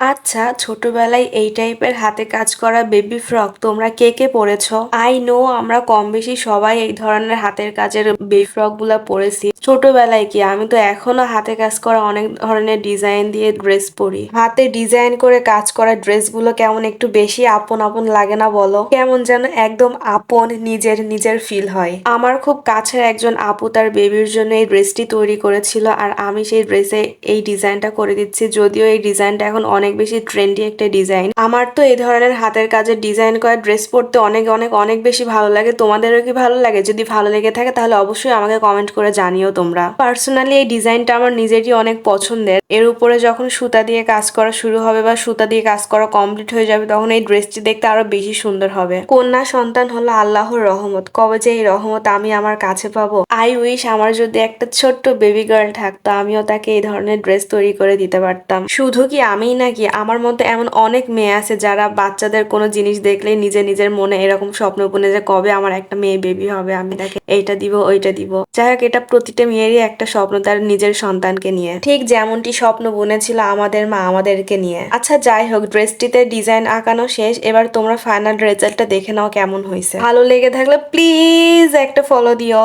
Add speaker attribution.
Speaker 1: আচ্ছা, ছোটবেলায় এই টাইপের হাতে কাজ করা বেবি ফ্রক তোমরা কে কে পরেছো? আই নো আমরা কম বেশি সবাই এই ধরনের হাতের কাজের বেবি ফ্রক গুলা পরেছি। ছোটবেলায় কি, আমি তো এখনো হাতে কাজ করা অনেক ধরনের ডিজাইন দিয়ে ড্রেস পরি। হাতে ডিজাইন করে কাজ করা ড্রেস গুলো কেমন একটু বেশি আপন আপন লাগে না বলো? কেমন যেন একদম আপন নিজের নিজের ফিল হয়। আমার খুব কাছের একজন আপু তার বেবির জন্য এই ড্রেসটি তৈরি করেছিল, আর আমি সেই ড্রেসে এই ডিজাইনটা করে দিচ্ছি। যদিও এই ডিজাইনটা এখন অনেক বেশি ট্রেন্ডি একটা ডিজাইন। আমার তো এই ধরনের হাতের কাজের ডিজাইন করা ড্রেস পরতে অনেক অনেক অনেক বেশি ভালো লাগে। তোমাদেরও কি ভালো লাগে? যদি ভালো লেগে থাকে তাহলে অবশ্যই আমাকে কমেন্ট করে জানিও তোমরা। পার্সোনালি এই ডিজাইনটা আমার নিজেরই অনেক পছন্দের। এর উপরে যখন সুতা দিয়ে কাজ করা শুরু হবে বা সুতা দিয়ে কাজ করা কমপ্লিট হয়ে যাবে, তখন এই ড্রেসটি দেখতে আরো বেশি সুন্দর হবে। কন্যা সন্তান হলো আল্লাহর রহমত, কবে যে এই রহমত আমি আমার কাছে পাবো। আই উইশ আমার যদি একটা ছোট্ট বেবি গার্ল থাকতো, আমিও তাকে এই ধরনের ড্রেস তৈরি করে দিতে পারতাম। শুধু কি আমিই নাকি, আমার মতো এমন অনেক মেয়ে আছে যারা বাচ্চাদের কোনো জিনিস দেখলেই নিজে নিজের মনে এরকম স্বপ্ন বুনে যে কবে আমার একটা মেয়ে বেবি হবে, আমি তাকে এইটা দিব ওইটা দিব। যাই হোক, এটা প্রতিটা মেয়েরই একটা স্বপ্ন তার নিজের সন্তানকে নিয়ে, ঠিক যেমনটি স্বপ্ন বুনেছিল আমাদের মা আমাদেরকে নিয়ে। আচ্ছা যাই হোক, ড্রেসটিতে ডিজাইন আঁকানো শেষ, এবার তোমরা ফাইনাল রেজাল্টটা দেখে নাও কেমন হয়েছে। ভালো লেগে থাকলে প্লিজ একটা ফলো দিও।